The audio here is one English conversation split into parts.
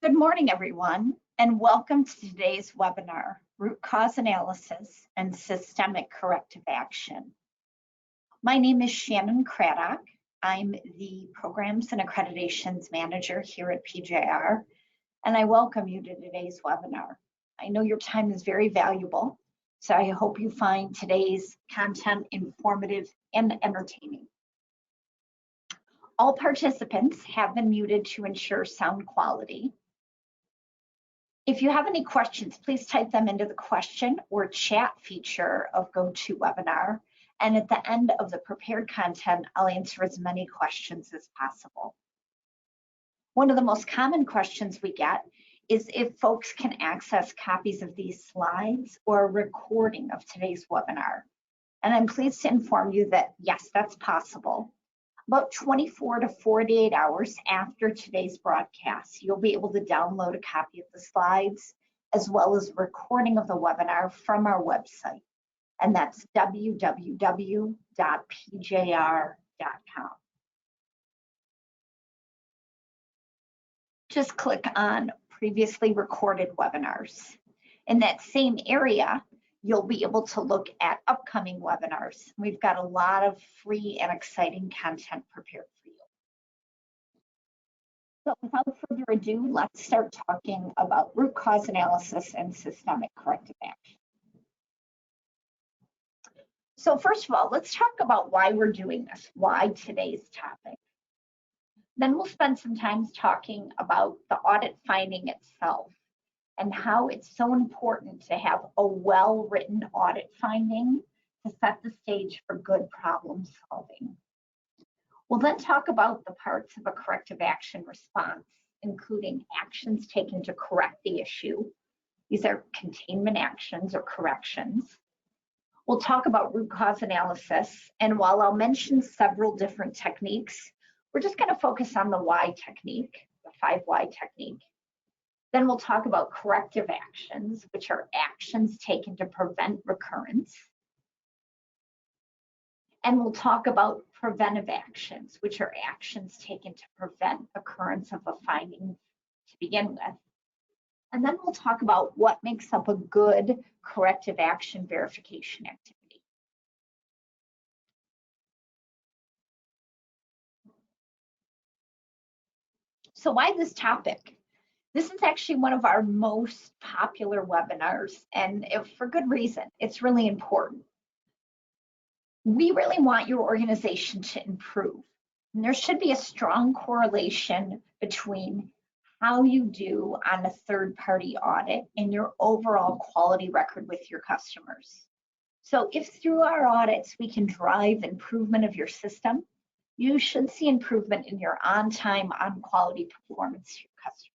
Good morning, everyone, and welcome to today's webinar, Root Cause Analysis and Systemic Corrective Action. My name is Shannon Craddock. I'm the Programs and Accreditations Manager here at PJR, and I welcome you to today's webinar. I know your time is very valuable, so I hope you find today's content informative and entertaining. All participants have been muted to ensure sound quality. If you have any questions, please type them into the question or chat feature of GoToWebinar. And at the end of the prepared content, I'll answer as many questions as possible. One of the most common questions we get is if folks can access copies of these slides or a recording of today's webinar. And I'm pleased to inform you that yes, that's possible. About 24 to 48 hours after today's broadcast, you'll be able to download a copy of the slides as well as a recording of the webinar from our website, and that's www.pjr.com. Just click on previously recorded webinars. In that same area, you'll be able to look at upcoming webinars. We've got a lot of free and exciting content prepared for you. So without further ado, let's start talking about root cause analysis and systemic corrective action. So first of all, let's talk about why we're doing this, why today's topic. Then we'll spend some time talking about the audit finding itself and how it's so important to have a well-written audit finding to set the stage for good problem solving. We'll then talk about the parts of a corrective action response, including actions taken to correct the issue. These are containment actions or corrections. We'll talk about root cause analysis, and while I'll mention several different techniques, we're just going to focus on the why technique, the 5 why technique. Then we'll talk about corrective actions, which are actions taken to prevent recurrence. And we'll talk about preventive actions, which are actions taken to prevent occurrence of a finding to begin with. And then we'll talk about what makes up a good corrective action verification activity. So why this topic? This is actually one of our most popular webinars, and for good reason. It's really important. We really want your organization to improve. And there should be a strong correlation between how you do on a third-party audit and your overall quality record with your customers. So if through our audits we can drive improvement of your system, you should see improvement in your on-time, on-quality performance to your customers.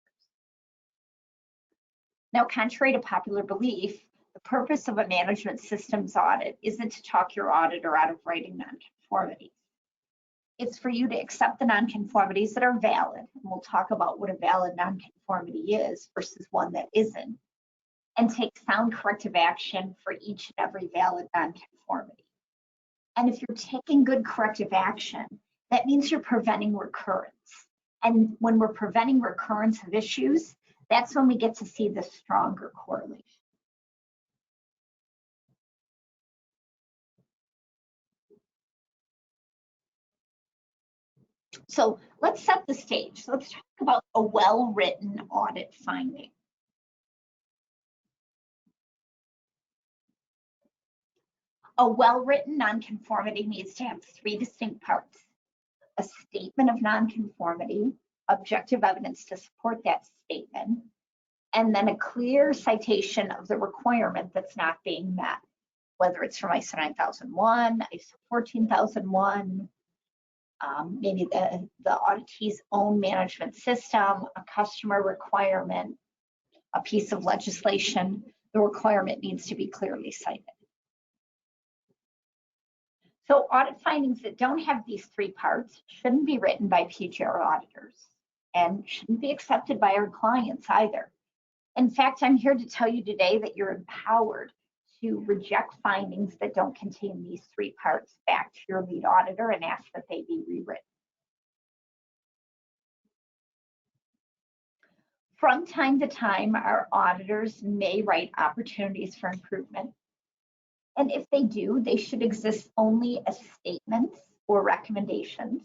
Now, contrary to popular belief, the purpose of a management systems audit isn't to talk your auditor out of writing nonconformities. It's for you to accept the nonconformities that are valid, and we'll talk about what a valid nonconformity is versus one that isn't, and take sound corrective action for each and every valid nonconformity. And if you're taking good corrective action, that means you're preventing recurrence. And when we're preventing recurrence of issues, that's when we get to see the stronger correlation. So let's set the stage. Let's talk about a well-written audit finding. A well-written nonconformity needs to have 3 distinct parts: a statement of nonconformity, objective evidence to support that statement, and then a clear citation of the requirement that's not being met, whether it's from ISO 9001, ISO 14001, maybe the auditee's own management system, a customer requirement, a piece of legislation. The requirement needs to be clearly cited. So audit findings that don't have these 3 parts shouldn't be written by PJR auditors and shouldn't be accepted by our clients either. In fact, I'm here to tell you today that you're empowered to reject findings that don't contain these 3 parts back to your lead auditor and ask that they be rewritten. From time to time, our auditors may write opportunities for improvement. And if they do, they should exist only as statements or recommendations.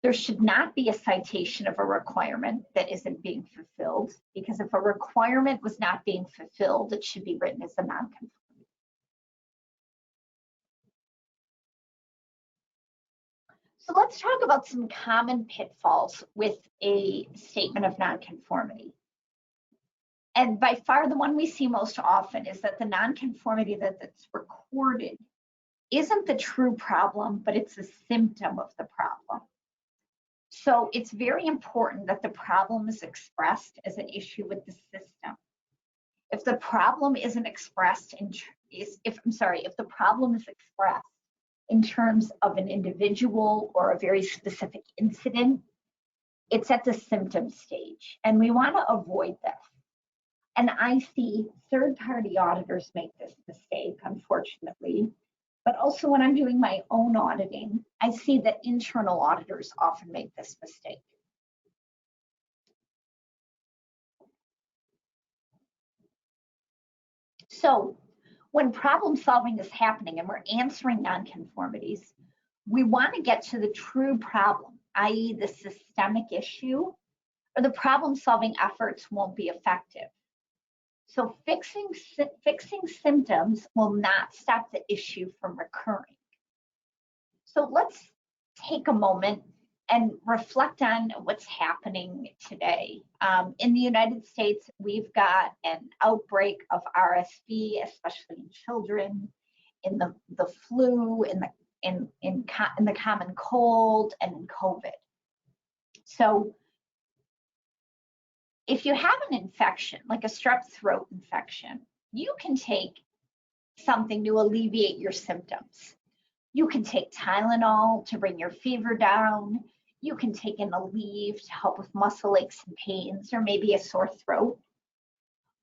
There should not be a citation of a requirement that isn't being fulfilled, because if a requirement was not being fulfilled, it should be written as a nonconformity. So let's talk about some common pitfalls with a statement of nonconformity. And by far the one we see most often is that the nonconformity that's recorded isn't the true problem, but it's a symptom of the problem. So it's very important that the problem is expressed as an issue with the system. If the problem isn't expressed if the problem is expressed in terms of an individual or a very specific incident, it's at the symptom stage, and we want to avoid this. And I see third-party auditors make this mistake, unfortunately. But also when I'm doing my own auditing, I see that internal auditors often make this mistake. So when problem solving is happening and we're answering nonconformities, we want to get to the true problem, i.e. the systemic issue, or the problem solving efforts won't be effective. So fixing symptoms will not stop the issue from recurring. So let's take a moment and reflect on what's happening today. In the United States, we've got an outbreak of RSV, especially in children, in the flu, in the common cold, and in COVID. So if you have an infection, like a strep throat infection, you can take something to alleviate your symptoms. You can take Tylenol to bring your fever down. You can take an Aleve to help with muscle aches and pains, or maybe a sore throat.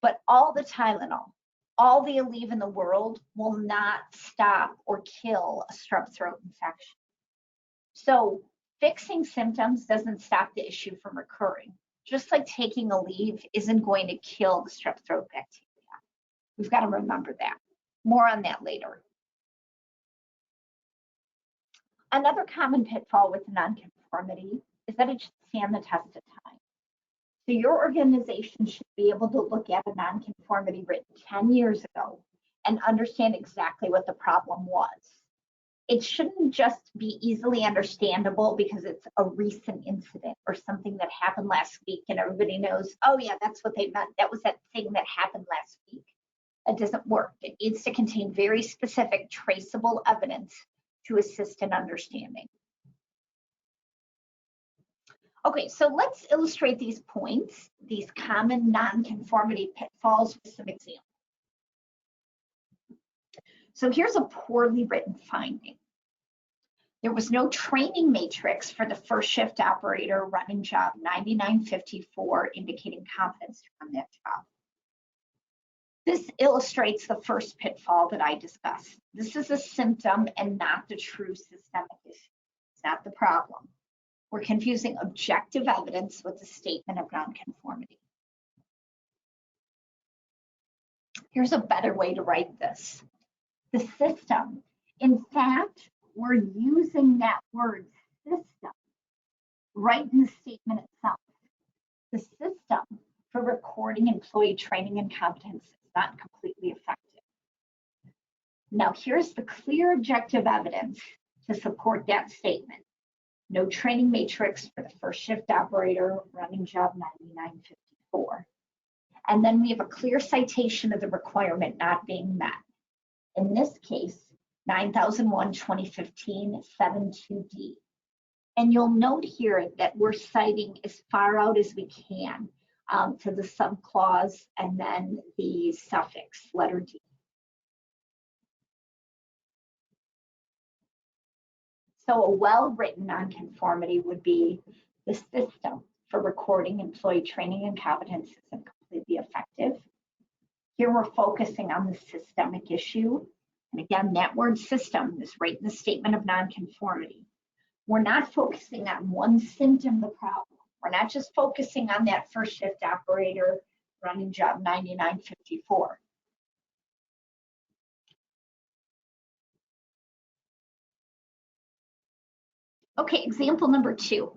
But all the Tylenol, all the Aleve in the world will not stop or kill a strep throat infection. So fixing symptoms doesn't stop the issue from recurring. Just like taking Aleve isn't going to kill the strep throat bacteria. We've got to remember that. More on that later. Another common pitfall with nonconformity is that it should stand the test of time. So your organization should be able to look at a nonconformity written 10 years ago and understand exactly what the problem was. It shouldn't just be easily understandable because it's a recent incident or something that happened last week and everybody knows, oh yeah, that's what they meant. That was that thing that happened last week. That doesn't work. It needs to contain very specific traceable evidence to assist in understanding. Okay, so let's illustrate these points, these common nonconformity pitfalls with some examples. So here's a poorly written finding. There was no training matrix for the first shift operator running job 9954, indicating competence to run that job. This illustrates the first pitfall that I discussed. This is a symptom and not the true systemic issue. It's not the problem. We're confusing objective evidence with the statement of nonconformity. Here's a better way to write this. The system, in fact, we're using that word system right in the statement itself. The system for recording employee training and competence is not completely effective. Now, here's the clear objective evidence to support that statement. No training matrix for the first shift operator running job 9954. And then we have a clear citation of the requirement not being met. In this case, 9001-2015 72D. And you'll note here that we're citing as far out as we can to the subclause and then the suffix, letter D. So a well-written nonconformity would be the system for recording employee training and competence isn't completely effective. Here we're focusing on the systemic issue. And again, that word system is right in the statement of nonconformity. We're not focusing on one symptom of the problem. We're not just focusing on that first shift operator running job 9954. Okay, example number 2.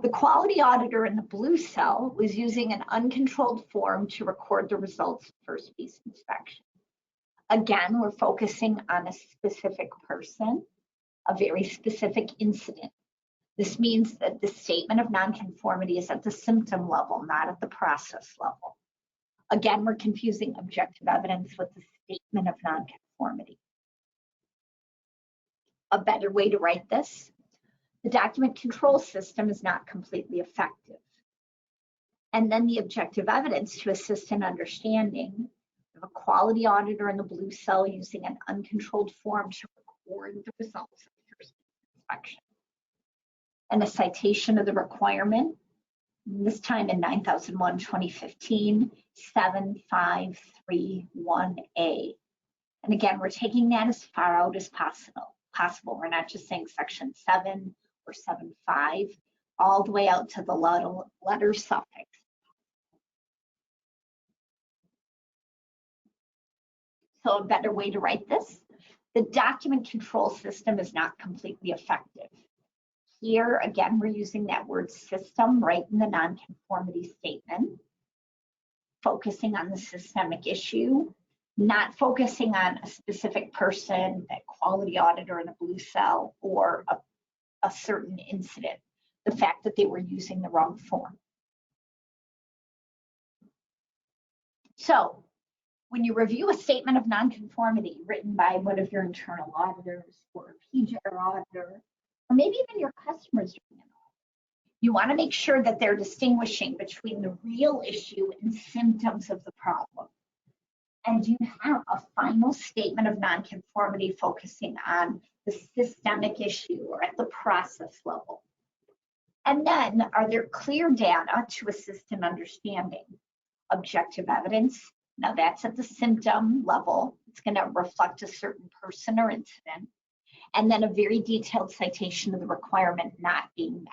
The quality auditor in the blue cell was using an uncontrolled form to record the results of first piece inspection. Again, we're focusing on a specific person, a very specific incident. This means that the statement of nonconformity is at the symptom level, not at the process level. Again, we're confusing objective evidence with the statement of nonconformity. A better way to write this: the document control system is not completely effective. And then the objective evidence to assist in understanding of a quality auditor in the blue cell using an uncontrolled form to record the results of the first inspection. And a citation of the requirement, this time in 9001, 2015, 7531A. And again, we're taking that as far out as possible. We're not just saying section 7 or 7.5, all the way out to the letter suffix. So a better way to write this: the document control system is not completely effective. Here, again, we're using that word system right in the nonconformity statement, focusing on the systemic issue, not focusing on a specific person, that quality auditor in a blue cell, or a certain incident, the fact that they were using the wrong form. So when you review a statement of nonconformity written by one of your internal auditors or a PJR auditor, or maybe even your customers doing an audit, you want to make sure that they're distinguishing between the real issue and symptoms of the problem. And you have a final statement of nonconformity focusing on the systemic issue or at the process level. And then, are there clear data to assist in understanding? Objective evidence, now that's at the symptom level. It's going to reflect a certain person or incident. And then a very detailed citation of the requirement not being met.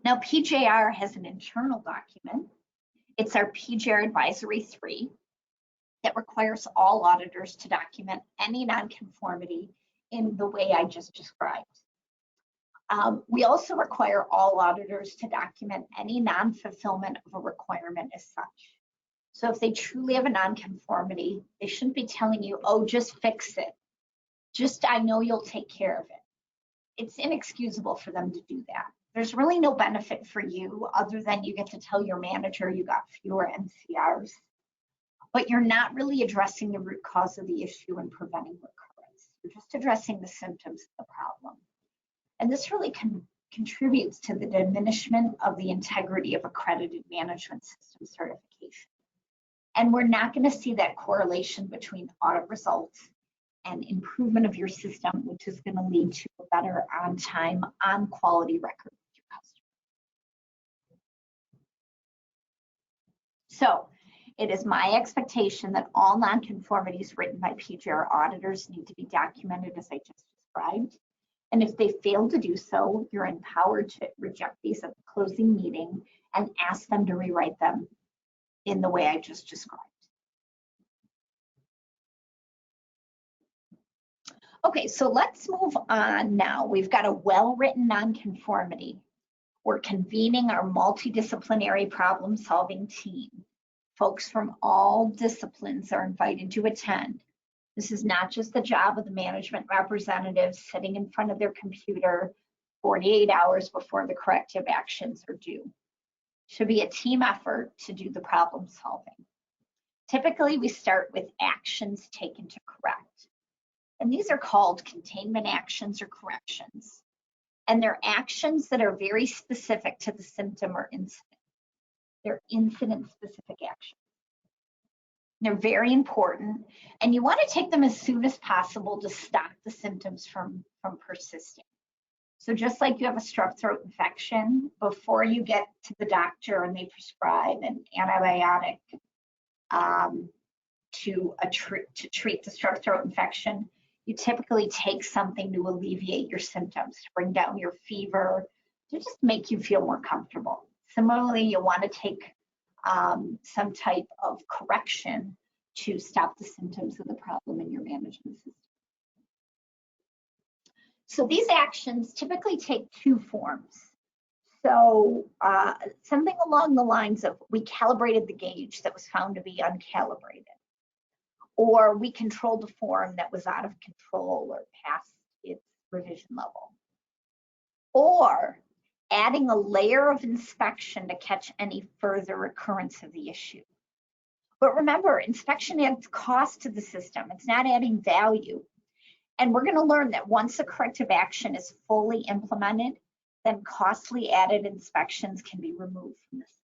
Now, PJR has an internal document. It's our PJR Advisory 3 that requires all auditors to document any nonconformity in the way I just described. We also require all auditors to document any non-fulfillment of a requirement as such. So if they truly have a nonconformity, they shouldn't be telling you, oh, just fix it. Just, I know you'll take care of it. It's inexcusable for them to do that. There's really no benefit for you other than you get to tell your manager you got fewer NCRs, but you're not really addressing the root cause of the issue and preventing recurrence. You're just addressing the symptoms of the problem. And this really contributes to the diminishment of the integrity of accredited management system certification. And we're not going to see that correlation between audit results and improvement of your system, which is going to lead to a better on-time, on-quality record with your customer. So it is my expectation that all nonconformities written by PJR auditors need to be documented as I just described. And if they fail to do so, you're empowered to reject these at the closing meeting and ask them to rewrite them in the way I just described. Okay, so let's move on now. We've got a well-written nonconformity. We're convening our multidisciplinary problem-solving team. Folks from all disciplines are invited to attend. This is not just the job of the management representatives sitting in front of their computer 48 hours before the corrective actions are due. It should be a team effort to do the problem solving. Typically, we start with actions taken to correct. And these are called containment actions or corrections. And they're actions that are very specific to the symptom or incident. They're incident-specific actions. They're very important, and you want to take them as soon as possible to stop the symptoms from persisting. So just like you have a strep throat infection, before you get to the doctor and they prescribe an antibiotic, to treat the strep throat infection, you typically take something to alleviate your symptoms, to bring down your fever, to just make you feel more comfortable. Similarly, you want to take some type of correction to stop the symptoms of the problem in your management system. So these actions typically take two forms. So something along the lines of, we calibrated the gauge that was found to be uncalibrated, or we controlled a form that was out of control or past its revision level, or adding a layer of inspection to catch any further recurrence of the issue. But remember, inspection adds cost to the system. It's not adding value. And we're going to learn that once a corrective action is fully implemented, then costly added inspections can be removed from the system.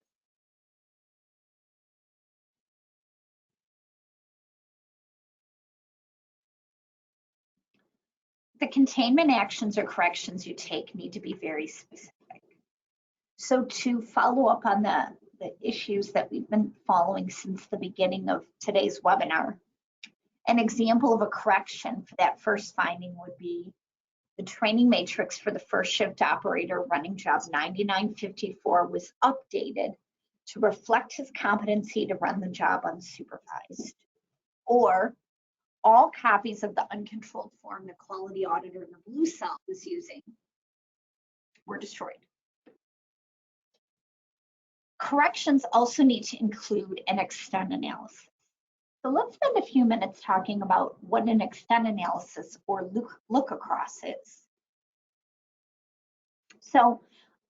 The containment actions or corrections you take need to be very specific. So to follow up on the issues that we've been following since the beginning of today's webinar, an example of a correction for that first finding would be the training matrix for the first shift operator running job 9954 was updated to reflect his competency to run the job unsupervised. Or all copies of the uncontrolled form the quality auditor in the blue cell was using were destroyed. Corrections also need to include an extent analysis. So let's spend a few minutes talking about what an extent analysis or look across is. So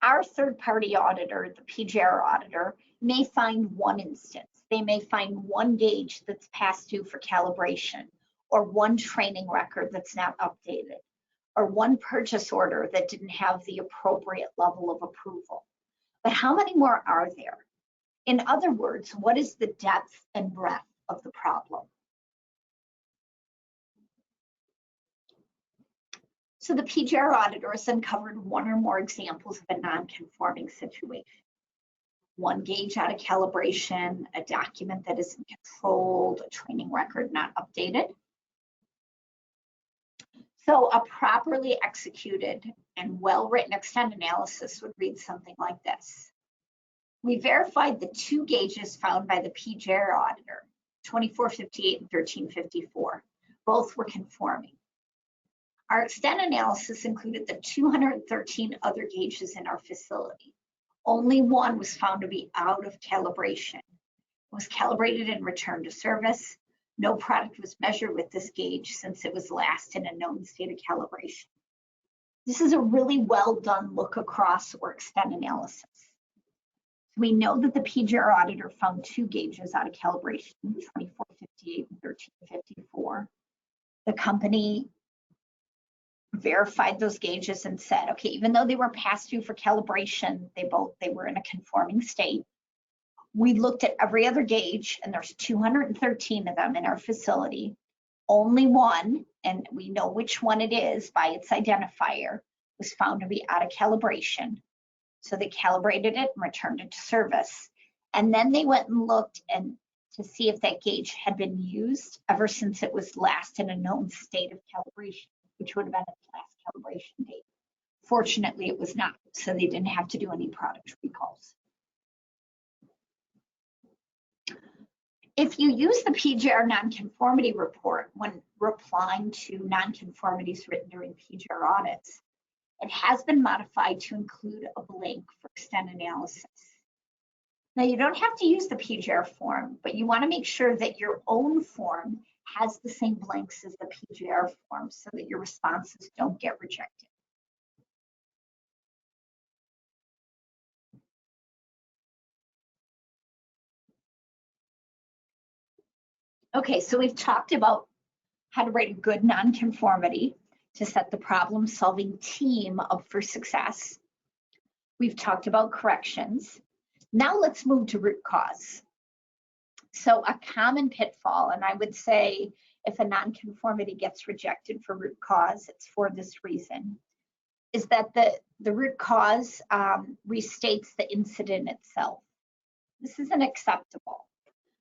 our third-party auditor, the PGR auditor, may find one instance. They may find one gauge that's past due for calibration, or one training record that's not updated, or one purchase order that didn't have the appropriate level of approval. But how many more are there? In other words, what is the depth and breadth of the problem? So the PGR auditor has uncovered one or more examples of a non-conforming situation. One gauge out of calibration, a document that isn't controlled, a training record not updated. So a properly executed and well-written extent analysis would read something like this. We verified the two gauges found by the PGR auditor, 2458 and 1354. Both were conforming. Our extent analysis included the 213 other gauges in our facility. Only one was found to be out of calibration. It was calibrated and returned to service. No product was measured with this gauge since it was last in a known state of calibration. This is a really well done look across or extent analysis. We know that the PGR auditor found two gauges out of calibration, 2458 and 1354. The company verified those gauges and said, okay, even though they were past due for calibration, they were in a conforming state. We looked at every other gauge, and there's 213 of them in our facility. Only one, and we know which one it is by its identifier, was found to be out of calibration. So they calibrated it and returned it to service. And then they went and looked to see if that gauge had been used ever since it was last in a known state of calibration, which would have been its last calibration date. Fortunately, it was not, so they didn't have to do any product recalls. If you use the PGR nonconformity report when replying to nonconformities written during PGR audits, it has been modified to include a blank for extent analysis. Now, you don't have to use the PGR form, but you want to make sure that your own form has the same blanks as the PGR form so that your responses don't get rejected. Okay, so we've talked about how to write a good nonconformity to set the problem-solving team up for success. We've talked about corrections. Now let's move to root cause. So a common pitfall, and I would say if a nonconformity gets rejected for root cause, it's for this reason, is that the root cause restates the incident itself. This isn't acceptable.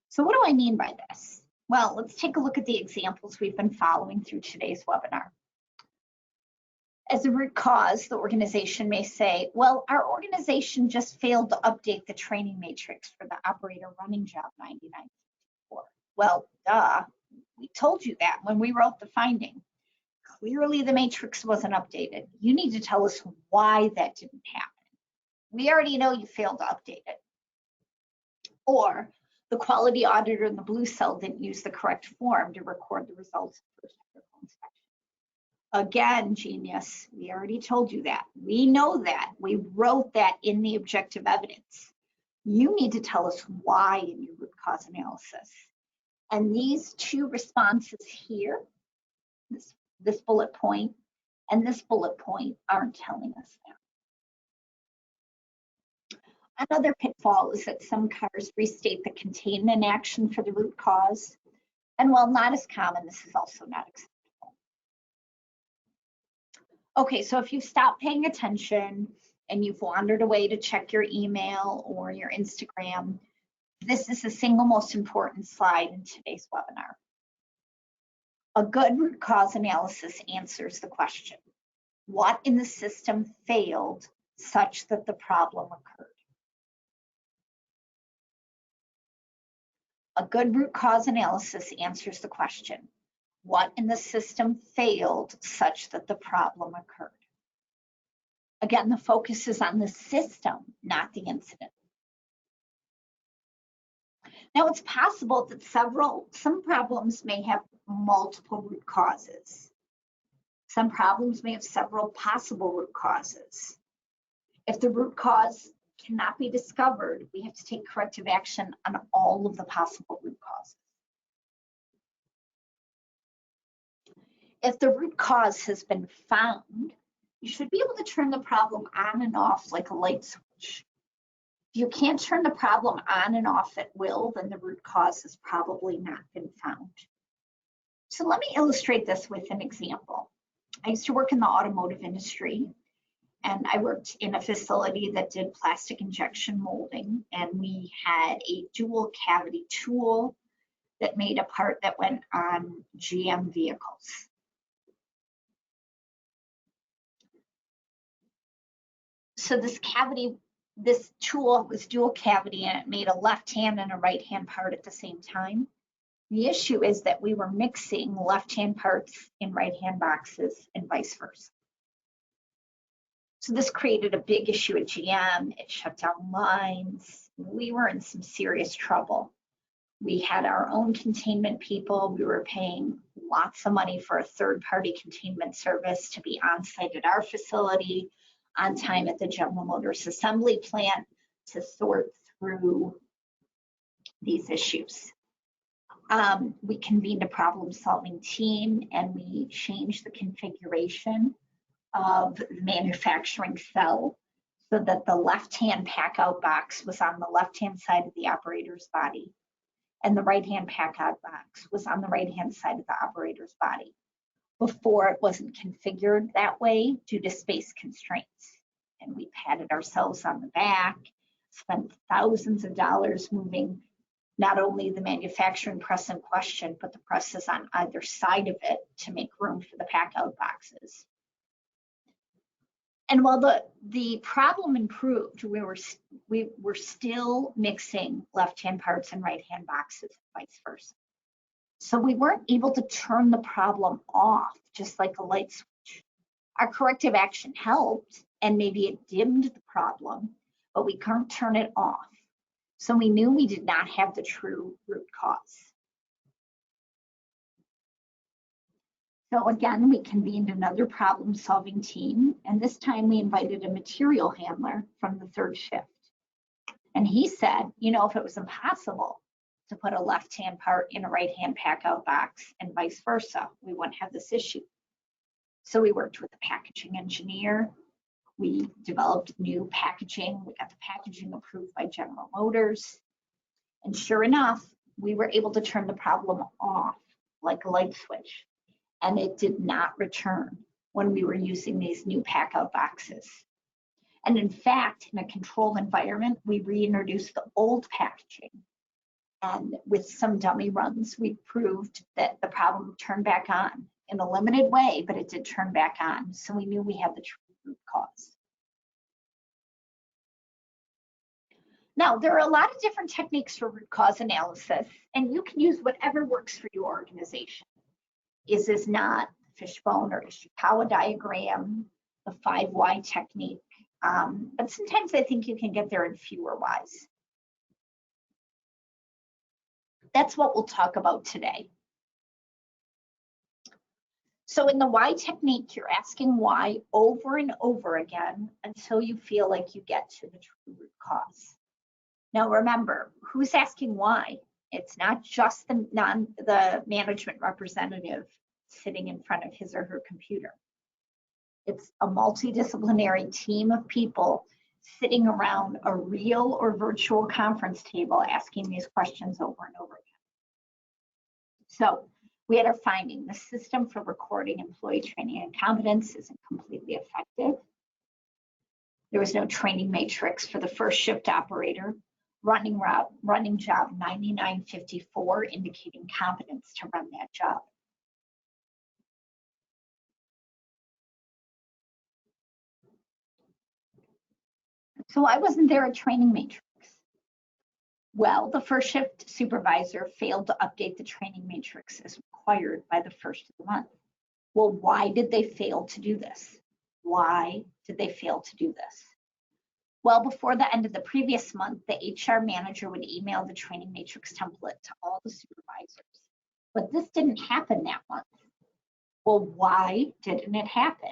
So what do I mean by this? Well, let's take a look at the examples we've been following through today's webinar. As a root cause, the organization may say, well, our organization just failed to update the training matrix for the operator running job 9954. Well, duh, we told you that when we wrote the finding. Clearly the matrix wasn't updated. You need to tell us why that didn't happen. We already know you failed to update it. Or the quality auditor in the blue cell didn't use the correct form to record the results of the first technical inspection. Again, genius, we already told you that. We know that. We wrote that in the objective evidence. You need to tell us why in your root cause analysis. And these two responses here, this bullet point and this bullet point, aren't telling us that. Another pitfall is that some cars restate the containment action for the root cause. And while not as common, this is also not acceptable. Okay, so if you've stopped paying attention and you've wandered away to check your email or your Instagram, this is the single most important slide in today's webinar. A good root cause analysis answers the question, what in the system failed such that the problem occurred? A good root cause analysis answers the question, what in the system failed such that the problem occurred? Again, the focus is on the system, not the incident. Now, it's possible that some problems may have multiple root causes. Some problems may have several possible root causes. If the root cause cannot be discovered, we have to take corrective action on all of the possible root causes. If the root cause has been found, you should be able to turn the problem on and off like a light switch. If you can't turn the problem on and off at will, then the root cause has probably not been found. So let me illustrate this with an example. I used to work in the automotive industry, and I worked in a facility that did plastic injection molding, and we had a dual cavity tool that made a part that went on GM vehicles. So this tool was dual cavity, and it made a left hand and a right hand part at the same time. The issue is that we were mixing left hand parts in right hand boxes and vice versa. So this created a big issue at GM. It shut down lines. We were in some serious trouble. We had our own containment people. We were paying lots of money for a third-party containment service to be on site at our facility, on time at the General Motors assembly plant to sort through these issues. We convened a problem-solving team, and we changed the configuration of the manufacturing cell so that the left-hand pack-out box was on the left-hand side of the operator's body, and the right-hand pack-out box was on the right-hand side of the operator's body. Before, it wasn't configured that way due to space constraints. And we patted ourselves on the back, spent thousands of dollars moving not only the manufacturing press in question, but the presses on either side of it to make room for the pack-out boxes. And while the problem improved, we were still mixing left-hand parts and right-hand boxes, and vice versa. So we weren't able to turn the problem off, just like a light switch. Our corrective action helped, and maybe it dimmed the problem, but we couldn't turn it off. So we knew we did not have the true root cause. So again, we convened another problem-solving team, and this time we invited a material handler from the third shift. And he said, you know, if it was impossible to put a left-hand part in a right-hand pack-out box and vice versa, we wouldn't have this issue. So we worked with a packaging engineer. We developed new packaging. We got the packaging approved by General Motors. And sure enough, we were able to turn the problem off like a light switch. And it did not return when we were using these new pack-out boxes. And in fact, in a controlled environment, we reintroduced the old packaging. And with some dummy runs, we proved that the problem turned back on in a limited way, but it did turn back on. So we knew we had the true root cause. Now, there are a lot of different techniques for root cause analysis, and you can use whatever works for your organization. Is not fishbone or Ishikawa diagram, the 5 why technique, but sometimes I think you can get there in fewer whys. That's what we'll talk about today. So in the why technique, you're asking why over and over again until you feel like you get to the true root cause. Now remember, who's asking why? It's not just the management representative sitting in front of his or her computer. It's a multidisciplinary team of people sitting around a real or virtual conference table asking these questions over and over again. So we had our finding: the system for recording employee training and competence isn't completely effective. There was no training matrix for the first shift operator. Running job 9954, indicating competence to run that job. So why wasn't there a training matrix? Well, the first shift supervisor failed to update the training matrix as required by the first of the month. Well, why did they fail to do this? Why did they fail to do this? Well, before the end of the previous month, the HR manager would email the training matrix template to all the supervisors. But this didn't happen that month. Well, why didn't it happen?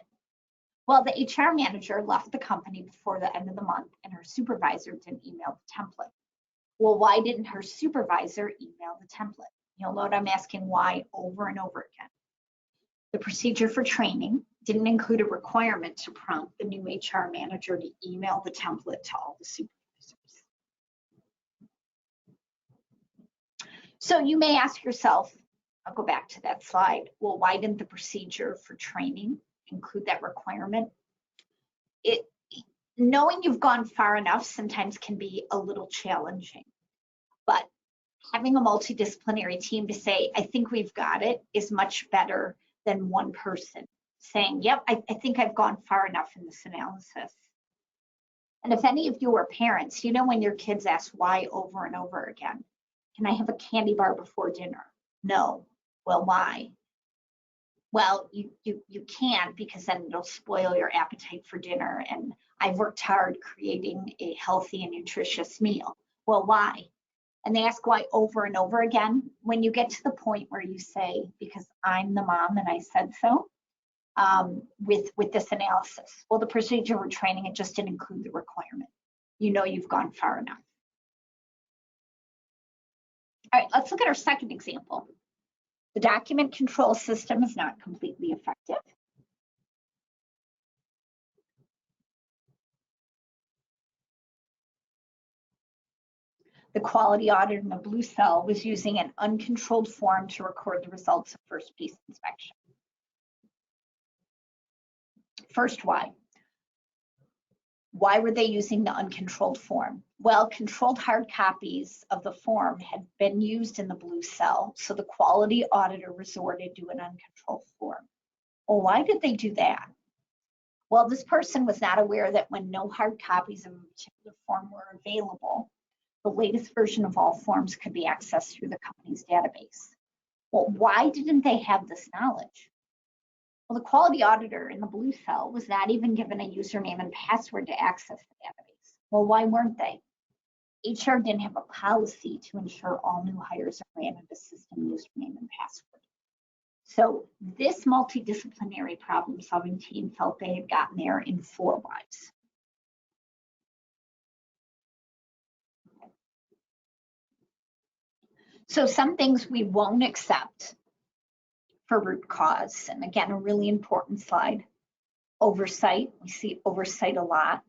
Well, the HR manager left the company before the end of the month and her supervisor didn't email the template. Well, why didn't her supervisor email the template? You'll note I'm asking why over and over again. The procedure for training didn't include a requirement to prompt the new HR manager to email the template to all the supervisors. So you may ask yourself, I'll go back to that slide, well, why didn't the procedure for training include that requirement? Knowing you've gone far enough sometimes can be a little challenging, but having a multidisciplinary team to say, I think we've got it, is much better than one person saying, yep, I think I've gone far enough in this analysis. And if any of you are parents, you know when your kids ask why over and over again. Can I have a candy bar before dinner? No. Well, why? Well, you can't, because then it'll spoil your appetite for dinner, and I've worked hard creating a healthy and nutritious meal. Well, why? And they ask why over and over again. When you get to the point where you say, because I'm the mom and I said so, with this analysis, well, the procedure we're training, it just didn't include the requirement. You know you've gone far enough. All right, let's look at our second example. The document control system is not completely effective. The quality audit in the blue cell was using an uncontrolled form to record the results of first piece inspection. First, why? Why were they using the uncontrolled form? Well, controlled hard copies of the form had been used in the blue cell, so the quality auditor resorted to an uncontrolled form. Well, why did they do that? Well, this person was not aware that when no hard copies of a particular form were available, the latest version of all forms could be accessed through the company's database. Well, why didn't they have this knowledge? Well, the quality auditor in the blue cell was not even given a username and password to access the database. Well, why weren't they? HR didn't have a policy to ensure all new hires are granted a system username and password. So this multidisciplinary problem-solving team felt they had gotten there in 4 whys. So some things we won't accept for root cause, and again, a really important slide. Oversight, we see oversight a lot.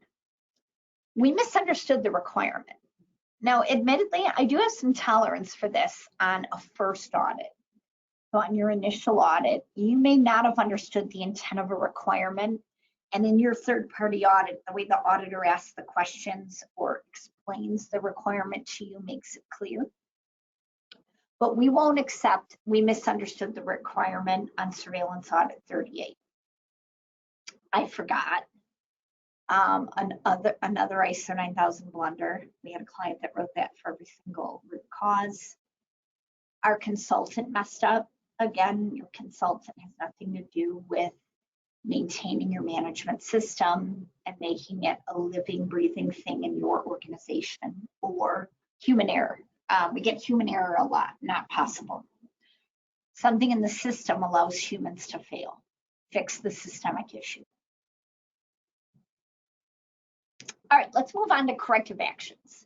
We misunderstood the requirement. Now, admittedly, I do have some tolerance for this on a first audit. So on your initial audit, you may not have understood the intent of a requirement, and in your third-party audit, the way the auditor asks the questions or explains the requirement to you makes it clear. but we won't accept, we misunderstood the requirement on surveillance audit 38. I forgot. Another ISO 9000 blunder. We had a client that wrote that for every single root cause. Our consultant messed up. Again, your consultant has nothing to do with maintaining your management system and making it a living, breathing thing in your organization, or human error. We get human error a lot, not possible. Something in the system allows humans to fail. Fix the systemic issue. All right, let's move on to corrective actions.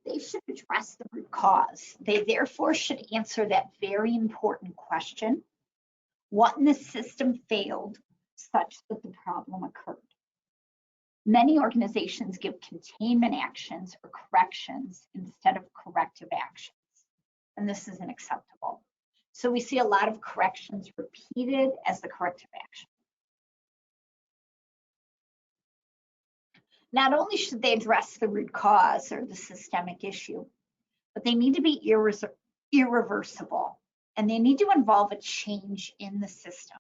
They should address the root cause. They therefore should answer that very important question: what in the system failed such that the problem occurred? Many organizations give containment actions or corrections instead of corrective actions, and this isn't acceptable. So we see a lot of corrections repeated as the corrective action. Not only should they address the root cause or the systemic issue, but they need to be irreversible, and they need to involve a change in the system.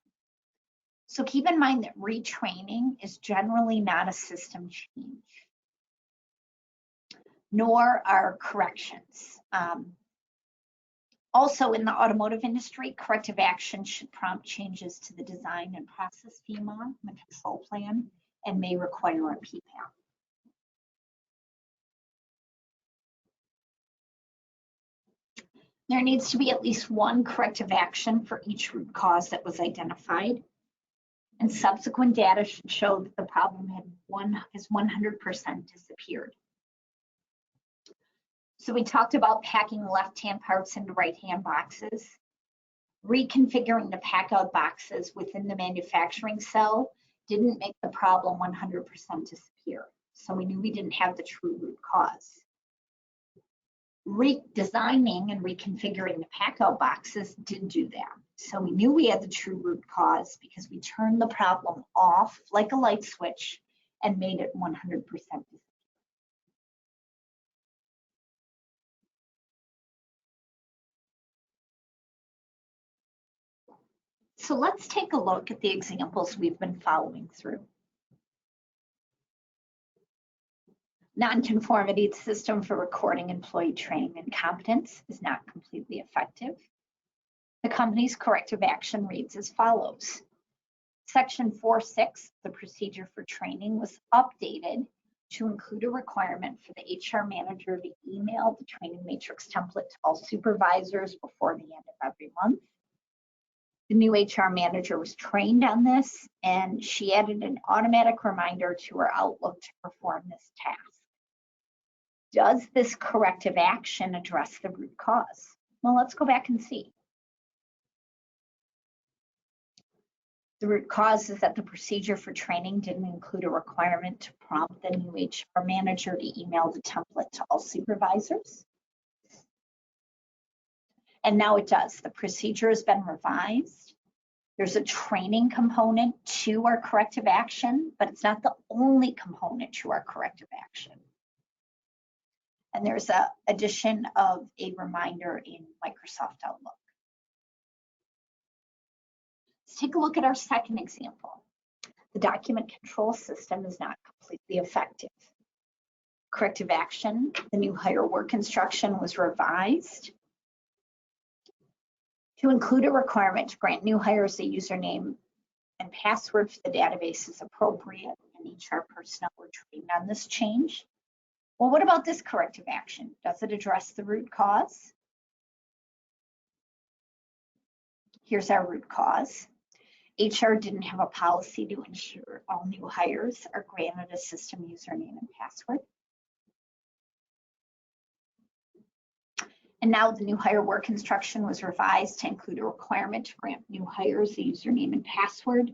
So keep in mind that retraining is generally not a system change, nor are corrections. Also, in the automotive industry, corrective action should prompt changes to the design and process schema, the control plan, and may require a PPAP. There needs to be at least one corrective action for each root cause that was identified, and subsequent data should show that the problem has 100% disappeared. So we talked about packing left-hand parts into right-hand boxes. Reconfiguring the pack-out boxes within the manufacturing cell didn't make the problem 100% disappear. So we knew we didn't have the true root cause. Redesigning and reconfiguring the pack-out boxes did do that. So we knew we had the true root cause because we turned the problem off like a light switch and made it 100% disappear. So let's take a look at the examples we've been following through. Non-conformity system for recording employee training and competence is not completely effective. The company's corrective action reads as follows. Section 4.6, the procedure for training, was updated to include a requirement for the HR manager to email the training matrix template to all supervisors before the end of every month. The new HR manager was trained on this, and she added an automatic reminder to her Outlook to perform this task. Does this corrective action address the root cause? Well, let's go back and see. The root cause is that the procedure for training didn't include a requirement to prompt the new HR manager to email the template to all supervisors. And now it does. The procedure has been revised. There's a training component to our corrective action, but it's not the only component to our corrective action. And there's an addition of a reminder in Microsoft Outlook. Let's take a look at our second example. The document control system is not completely effective. Corrective action, the new hire work instruction was revised to include a requirement to grant new hires a username and password for the database is appropriate, and HR personnel were trained on this change. Well, what about this corrective action? Does it address the root cause? Here's our root cause. HR didn't have a policy to ensure all new hires are granted a system username and password. And now the new hire work instruction was revised to include a requirement to grant new hires a username and password.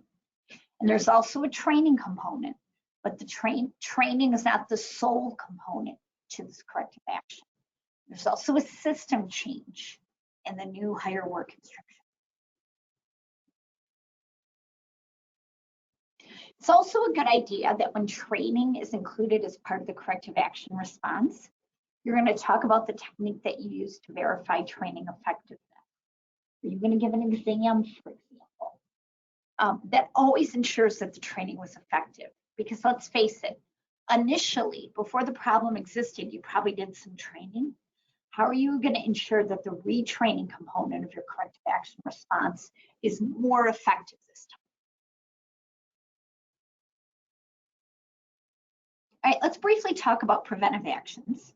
And there's also a training component, but the training is not the sole component to this corrective action. There's also a system change in the new hire work instruction. It's also a good idea that when training is included as part of the corrective action response, You're going to talk about the technique that you use to verify training effectiveness. Are you going to give an exam, for example? That always ensures that the training was effective. Because let's face it, initially, before the problem existed, you probably did some training. How are you going to ensure that the retraining component of your corrective action response is more effective this time? All right, let's briefly talk about preventive actions.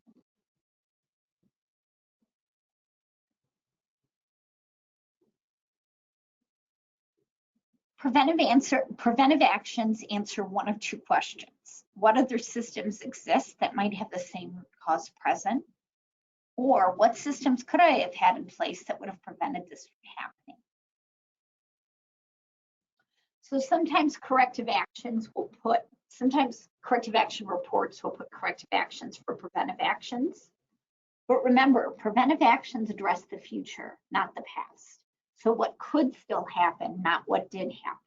Preventive actions answer one of two questions. What other systems exist that might have the same root cause present? Or what systems could I have had in place that would have prevented this from happening? So sometimes corrective action reports will put corrective actions for preventive actions. But remember, preventive actions address the future, not the past. So what could still happen, not what did happen.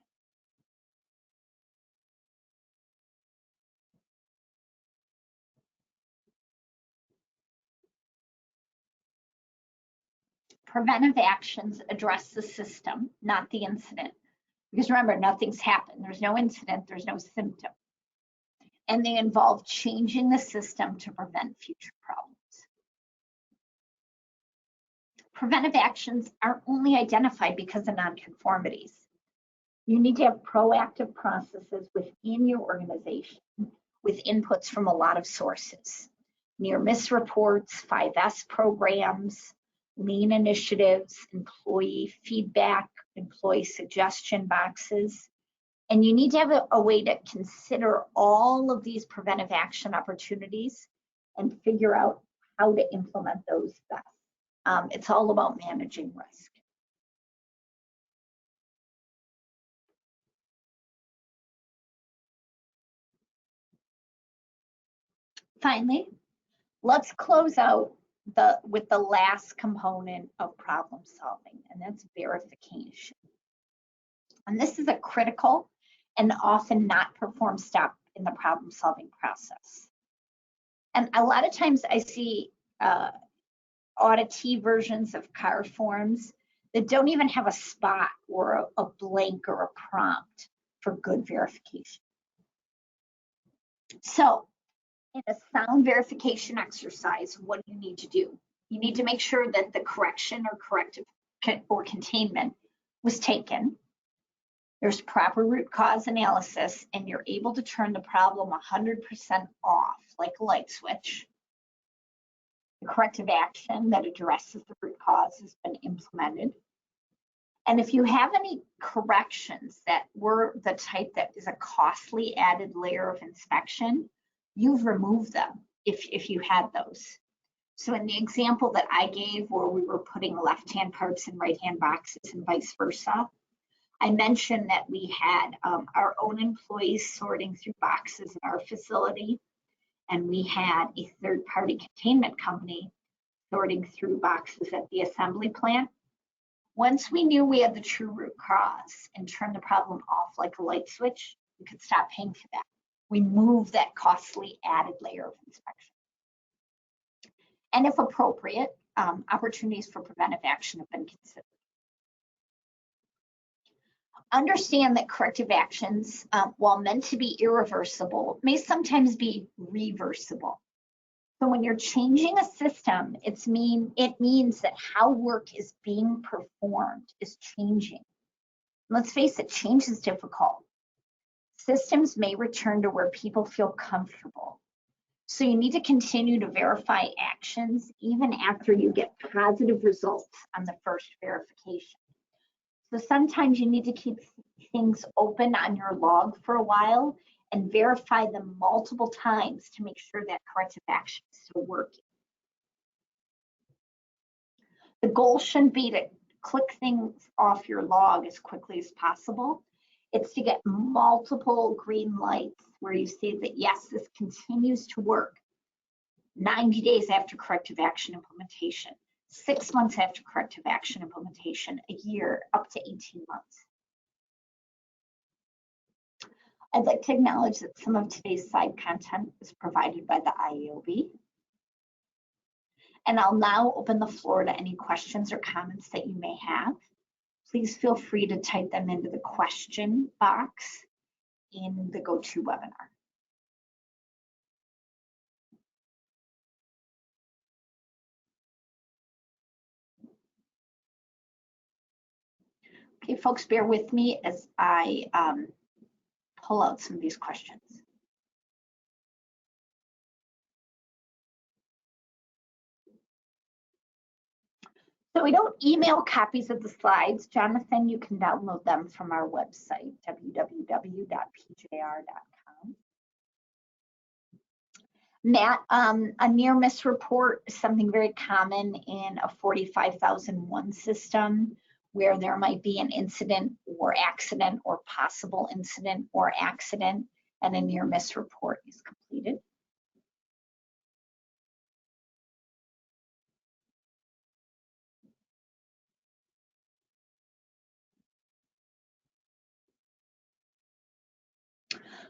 Preventive actions address the system, not the incident. Because remember, nothing's happened. There's no incident, there's no symptom. And they involve changing the system to prevent future problems. Preventive actions aren't only identified because of nonconformities. You need to have proactive processes within your organization with inputs from a lot of sources. Near-miss reports, 5S programs, lean initiatives, employee feedback, employee suggestion boxes. And you need to have a way to consider all of these preventive action opportunities and figure out how to implement those best. It's all about managing risk. Finally, let's close out with the last component of problem solving, and that's verification. And this is a critical and often not performed step in the problem solving process. And a lot of times I see auditee versions of CAR forms that don't even have a spot or a blank or a prompt for good verification. So in a sound verification exercise, what do you need to do? You need to make sure that the correction or corrective or containment was taken. There's proper root cause analysis, and you're able to turn the problem 100% off, like a light switch. The corrective action that addresses the root cause has been implemented. And if you have any corrections that were the type that is a costly added layer of inspection, you've removed them if you had those. So in the example that I gave where we were putting left-hand parts in right-hand boxes and vice versa, I mentioned that we had our own employees sorting through boxes in our facility, and we had a third-party containment company sorting through boxes at the assembly plant. Once we knew we had the true root cause and turned the problem off like a light switch, we could stop paying for that. We moved that costly added layer of inspection. And if appropriate, opportunities for preventive action have been considered. Understand that corrective actions, while meant to be irreversible, may sometimes be reversible. So when you're changing a system, it means that how work is being performed is changing. Let's face it, change is difficult. Systems may return to where people feel comfortable. So you need to continue to verify actions even after you get positive results on the first verification. So sometimes you need to keep things open on your log for a while and verify them multiple times to make sure that corrective action is still working. The goal shouldn't be to click things off your log as quickly as possible. It's to get multiple green lights where you see that, yes, this continues to work 90 days after corrective action implementation, 6 months after corrective action implementation, a year, up to 18 months. I'd like to acknowledge that some of today's slide content is provided by the IAOB. And I'll now open the floor to any questions or comments that you may have. Please feel free to type them into the question box in the GoToWebinar. Okay, folks, bear with me as I pull out some of these questions. So we don't email copies of the slides. Jonathan, you can download them from our website, www.pjr.com. Matt, a near miss report is something very common in a 45,001 system where there might be an incident or accident or possible incident or accident, and a near miss report is completed.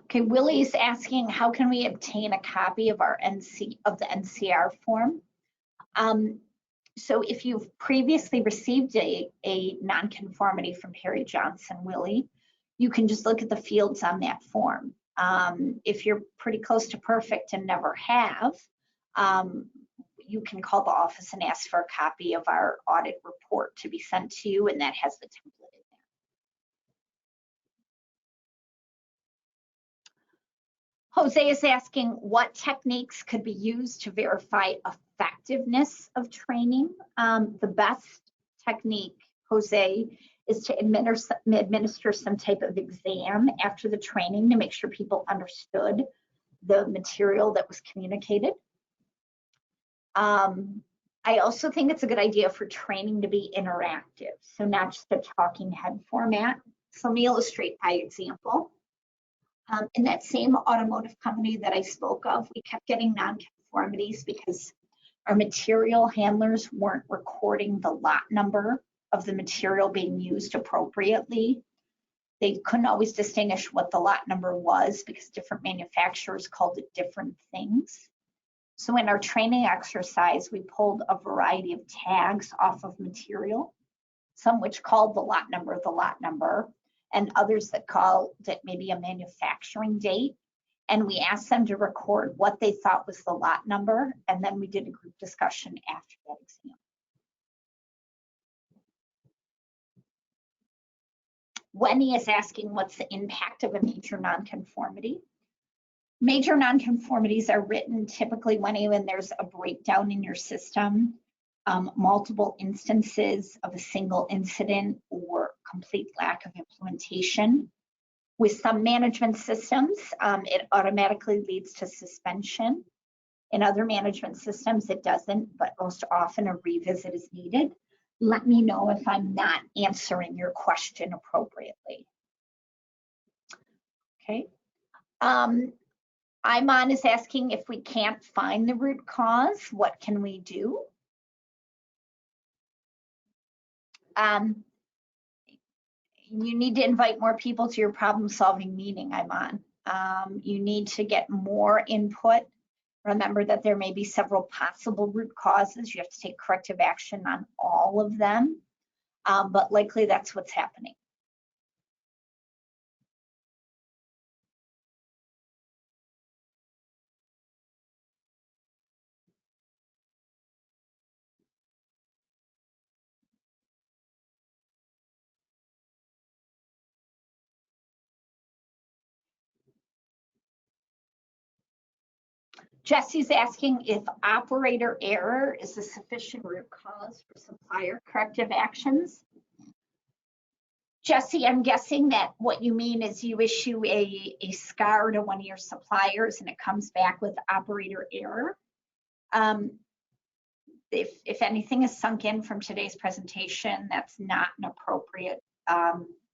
Okay, Willie's asking, how can we obtain a copy of our the NCR form? So if you've previously received a nonconformity from Perry Johnson, Willie, you can just look at the fields on that form. If you're pretty close to perfect and never have, you can call the office and ask for a copy of our audit report to be sent to you, and that has the template in there. Jose is asking what techniques could be used to verify effectiveness of training. The best technique, Jose, is to administer some type of exam after the training to make sure people understood the material that was communicated. I also think it's a good idea for training to be interactive, so not just a talking head format. So let me illustrate by example. In that same automotive company that I spoke of, we kept getting nonconformities because our material handlers weren't recording the lot number of the material being used appropriately. They couldn't always distinguish what the lot number was because different manufacturers called it different things. So in our training exercise, we pulled a variety of tags off of material, some which called the lot number, and others that called it maybe a manufacturing date. And we asked them to record what they thought was the lot number, and then we did a group discussion after that exam. Wendy is asking what's the impact of a major nonconformity. Major nonconformities are written typically when there's a breakdown in your system, multiple instances of a single incident, or complete lack of implementation. With some management systems, it automatically leads to suspension. In other management systems, it doesn't, but most often a revisit is needed. Let me know if I'm not answering your question appropriately. Okay. Iman is asking if we can't find the root cause, what can we do? You need to invite more people to your problem-solving meeting, Iman. You need to get more input. Remember that there may be several possible root causes. You have to take corrective action on all of them, but likely that's what's happening. Jesse's asking if operator error is a sufficient root cause for supplier corrective actions. Jesse, I'm guessing that what you mean is you issue a SCAR to one of your suppliers and it comes back with operator error. If anything is sunk in from today's presentation, that's not an appropriate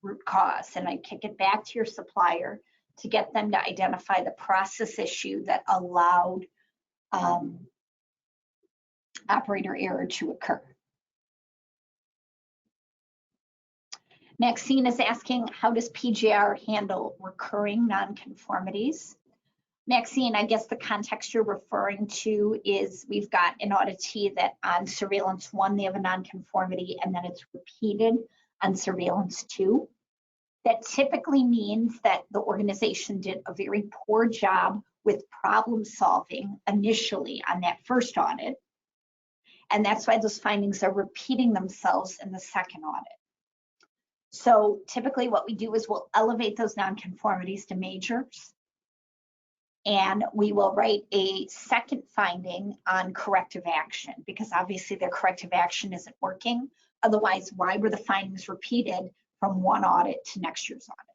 root cause. And I kick it back to your supplier to get them to identify the process issue that allowed operator error to occur. Maxine is asking, how does PJR handle recurring nonconformities? Maxine, I guess the context you're referring to is we've got an auditee that on surveillance 1, they have a nonconformity, and then it's repeated on surveillance 2. That typically means that the organization did a very poor job with problem solving initially on that first audit. And that's why those findings are repeating themselves in the second audit. So typically what we do is we'll elevate those nonconformities to majors, and we will write a second finding on corrective action, because obviously their corrective action isn't working. Otherwise, why were the findings repeated from one audit to next year's audit?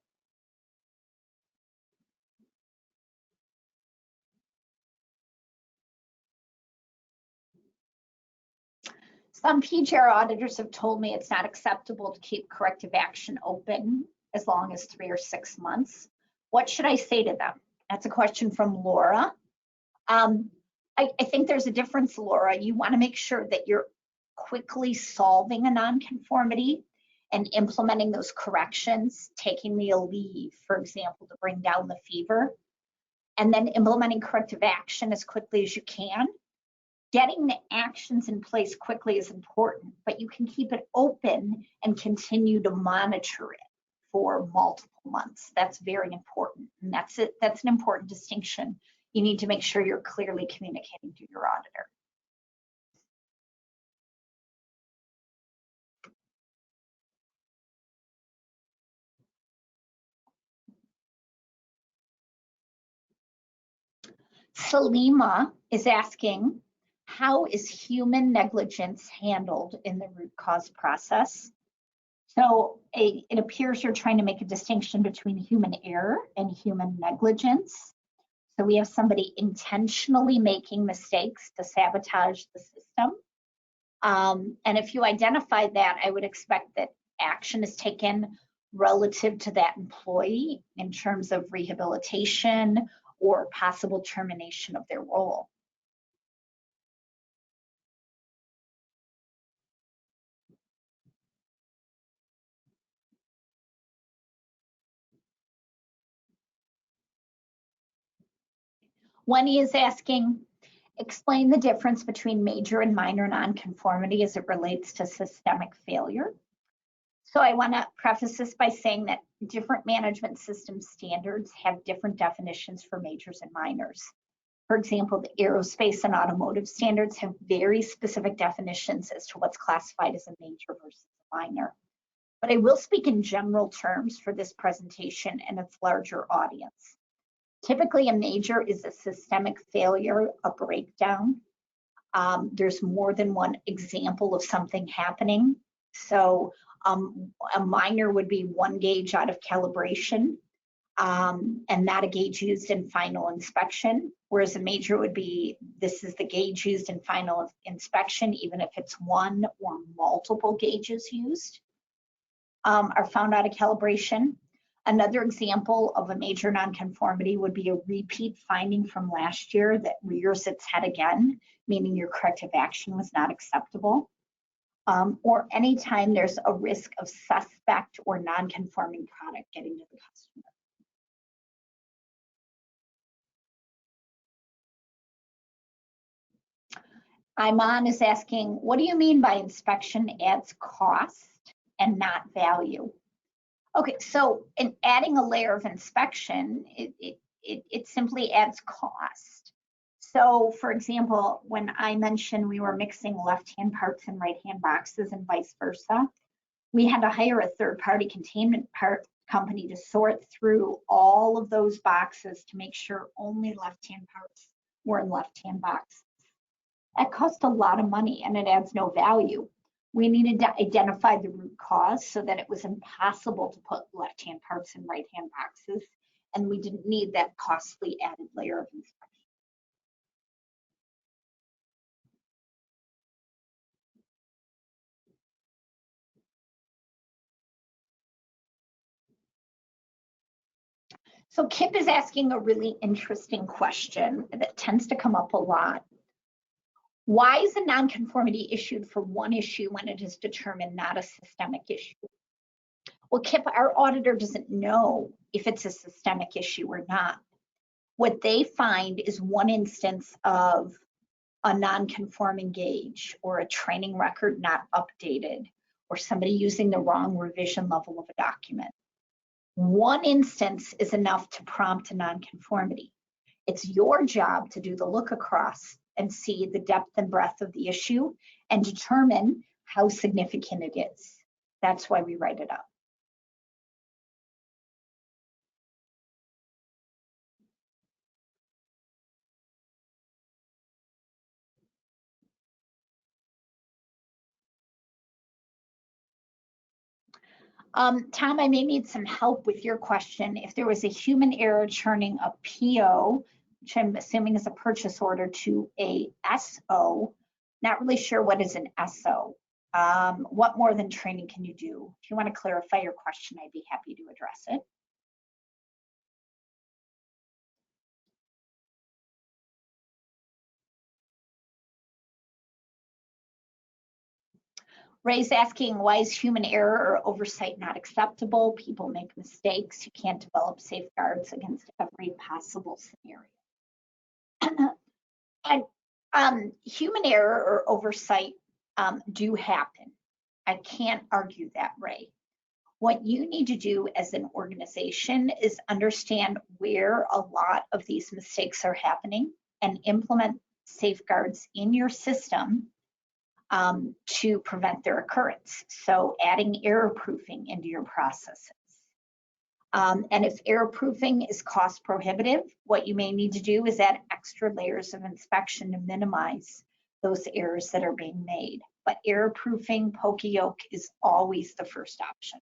Some PGR auditors have told me it's not acceptable to keep corrective action open as long as 3 or 6 months. What should I say to them? That's a question from Laura. I think there's a difference, Laura. You want to make sure that you're quickly solving a nonconformity and implementing those corrections, taking the leave, for example, to bring down the fever, and then implementing corrective action as quickly as you can. Getting the actions in place quickly is important, but you can keep it open and continue to monitor it for multiple months. That's very important, and that's an important distinction. You need to make sure you're clearly communicating to your auditor. Salima is asking, how is human negligence handled in the root cause process? So it appears you're trying to make a distinction between human error and human negligence. So we have somebody intentionally making mistakes to sabotage the system. And if you identify that, I would expect that action is taken relative to that employee in terms of rehabilitation or possible termination of their role. Wendy is asking, explain the difference between major and minor nonconformity as it relates to systemic failure. So I want to preface this by saying that different management system standards have different definitions for majors and minors. For example, the aerospace and automotive standards have very specific definitions as to what's classified as a major versus a minor. But I will speak in general terms for this presentation and its larger audience. Typically, a major is a systemic failure, a breakdown. There's more than one example of something happening. So a minor would be one gauge out of calibration and not a gauge used in final inspection, whereas a major would be, this is the gauge used in final inspection, even if it's one or multiple gauges used are found out of calibration. Another example of a major nonconformity would be a repeat finding from last year that rears its head again, meaning your corrective action was not acceptable. Or anytime there's a risk of suspect or non-conforming product getting to the customer. Iman is asking, what do you mean by inspection adds cost and not value? Okay, so in adding a layer of inspection, it simply adds cost. So for example, when I mentioned we were mixing left-hand parts and right-hand boxes and vice versa, we had to hire a third-party containment part company to sort through all of those boxes to make sure only left-hand parts were in left-hand boxes. That cost a lot of money and it adds no value. We needed to identify the root cause so that it was impossible to put left-hand parts in right-hand boxes, and we didn't need that costly added layer of inspection. So Kip is asking a really interesting question that tends to come up a lot. Why is a nonconformity issued for one issue when it is determined not a systemic issue? Well, Kip, our auditor doesn't know if it's a systemic issue or not. what they find is one instance of a non-conforming gauge or a training record not updated or somebody using the wrong revision level of a document. One instance is enough to prompt a nonconformity. It's your job to do the look across and see the depth and breadth of the issue and determine how significant it is. That's why we write it up. Tom, I may need some help with your question. If there was a human error turning a PO, which I'm assuming is a purchase order, to a SO, not really sure what is an SO. What more than training can you do? If you want to clarify your question, I'd be happy to address it. Ray's asking, why is human error or oversight not acceptable? People make mistakes. You can't develop safeguards against every possible scenario. And human error or oversight do happen. I can't argue that, Ray. What you need to do as an organization is understand where a lot of these mistakes are happening and implement safeguards in your system to prevent their occurrence. So adding error proofing into your processes. And if error proofing is cost prohibitive, what you may need to do is add extra layers of inspection to minimize those errors that are being made. But error proofing, poka-yoke is always the first option.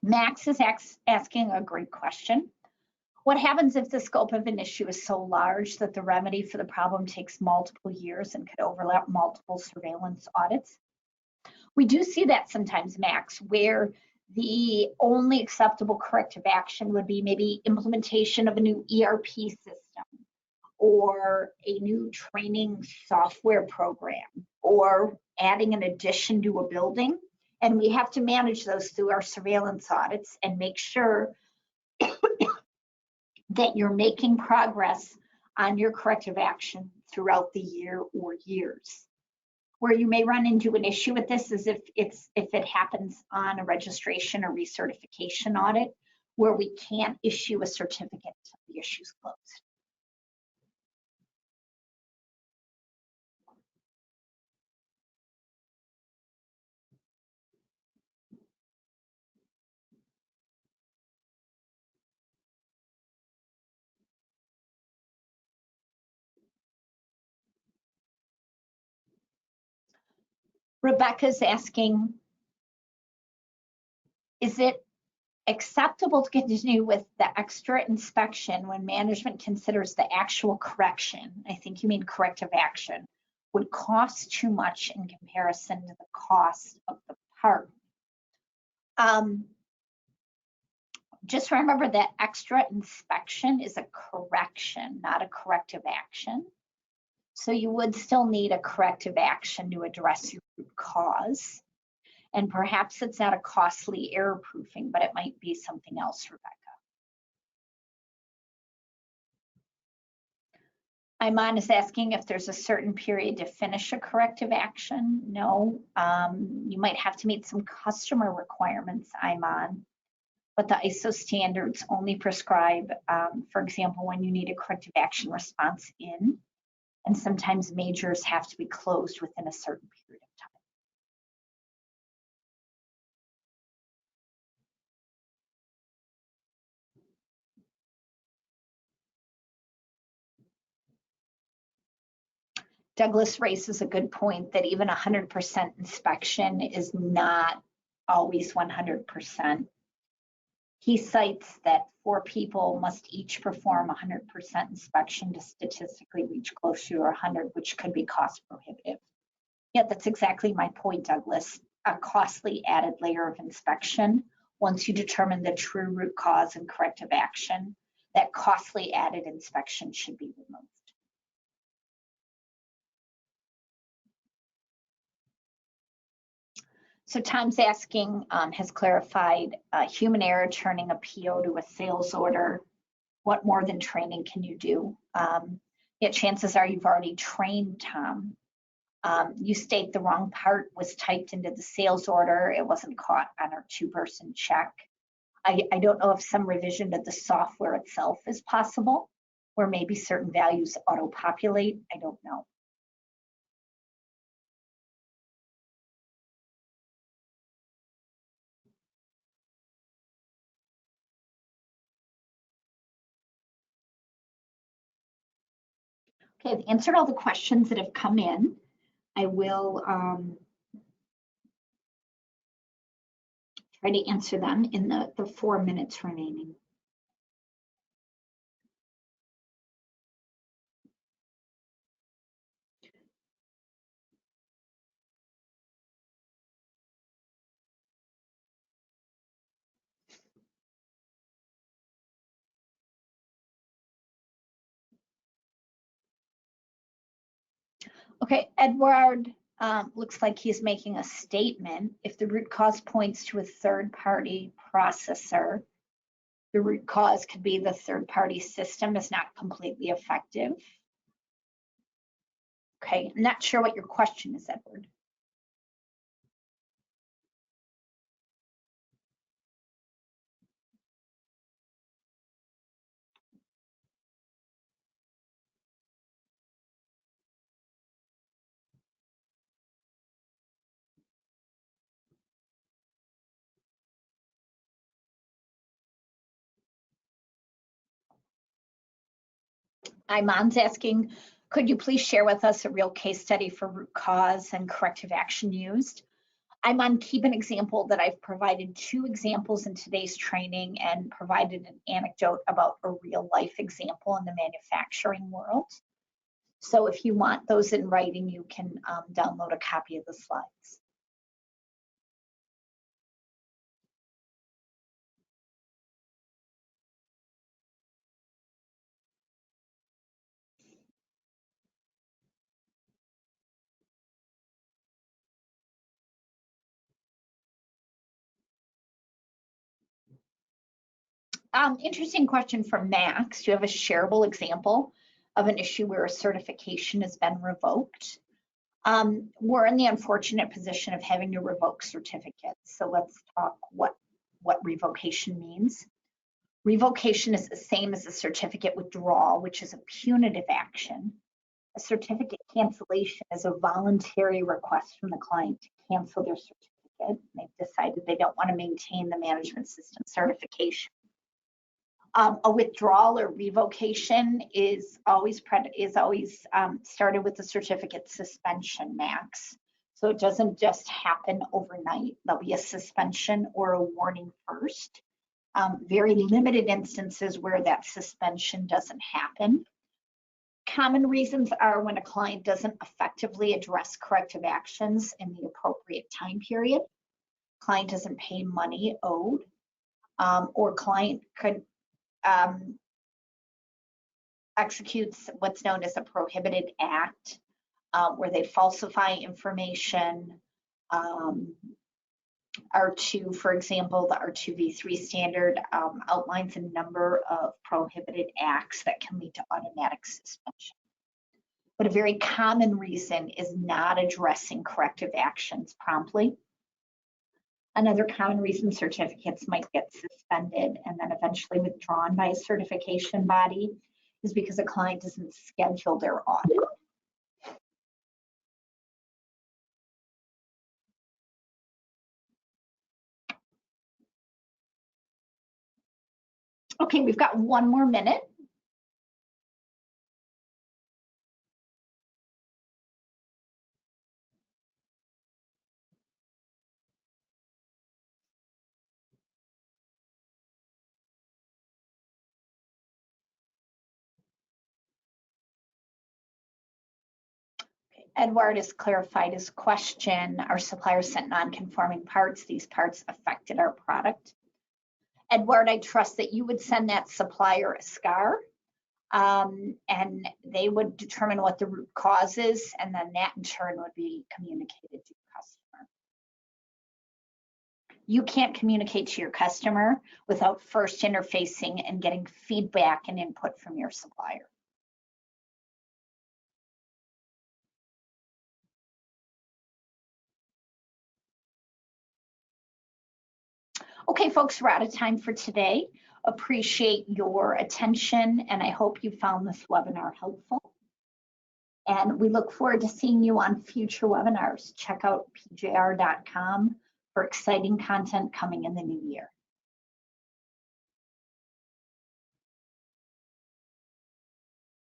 Max is asking a great question. What happens if the scope of an issue is so large that the remedy for the problem takes multiple years and could overlap multiple surveillance audits? We do see that sometimes, Max, where the only acceptable corrective action would be maybe implementation of a new ERP system or a new training software program or adding an addition to a building. And we have to manage those through our surveillance audits and make sure that you're making progress on your corrective action throughout the year or years. Where you may run into an issue with this is if it happens on a registration or recertification audit, where we can't issue a certificate until the issue's closed. Rebecca's asking, is it acceptable to continue with the extra inspection when management considers the actual correction, I think you mean corrective action, would cost too much in comparison to the cost of the part? Just remember that extra inspection is a correction, not a corrective action. So you would still need a corrective action to address your root cause. And perhaps it's not a costly error proofing, but it might be something else, Rebecca. Iman is asking if there's a certain period to finish a corrective action. No, you might have to meet some customer requirements, Iman, but the ISO standards only prescribe, for example, when you need a corrective action response in, and sometimes majors have to be closed within a certain period of time. Douglas raises a good point that even 100% inspection is not always 100%. He cites that 4 people must each perform 100% inspection to statistically reach closer to 100, which could be cost prohibitive. Yeah, that's exactly my point, Douglas. A costly added layer of inspection. Once you determine the true root cause and corrective action, that costly added inspection should be removed. So Tom's asking, has clarified human error turning a PO to a sales order. What more than training can you do? Yet chances are you've already trained Tom. You state the wrong part was typed into the sales order. It wasn't caught on our 2-person check. I don't know if some revision to the software itself is possible, where maybe certain values auto-populate. I don't know. Okay, I've answered all the questions that have come in. I will try to answer them in the 4 minutes remaining. Okay, Edward looks like he's making a statement. If the root cause points to a third-party processor, the root cause could be the third-party system is not completely effective. Okay, I'm not sure what your question is, Edward. Iman's asking, could you please share with us a real case study for root cause and corrective action used? Iman, keep an example that I've provided 2 examples in today's training and provided an anecdote about a real life example in the manufacturing world. So if you want those in writing, you can download a copy of the slides. Interesting question from Max. Do you have a shareable example of an issue where a certification has been revoked? We're in the unfortunate position of having to revoke certificates. So let's talk what revocation means. Revocation is the same as a certificate withdrawal, which is a punitive action. A certificate cancellation is a voluntary request from the client to cancel their certificate. They've decided they don't want to maintain the management system certification. A withdrawal or revocation is always started with the certificate suspension, Max. So it doesn't just happen overnight. There'll be a suspension or a warning first. Very limited instances where that suspension doesn't happen. Common reasons are when a client doesn't effectively address corrective actions in the appropriate time period, client doesn't pay money owed, or client could executes what's known as a prohibited act, where they falsify information. R2, for example, the R2v3 standard outlines a number of prohibited acts that can lead to automatic suspension. But a very common reason is not addressing corrective actions promptly. Another common reason certificates might get suspended and then eventually withdrawn by a certification body is because a client doesn't schedule their audit. Okay, we've got 1 more minute. Edward has clarified his question. Our supplier sent non-conforming parts. These parts affected our product. Edward, I trust that you would send that supplier a SCAR, and they would determine what the root cause is, and then that in turn would be communicated to your customer. You can't communicate to your customer without first interfacing and getting feedback and input from your supplier. Okay, folks, we're out of time for today. Appreciate your attention, and I hope you found this webinar helpful. And we look forward to seeing you on future webinars. Check out pjr.com for exciting content coming in the new year.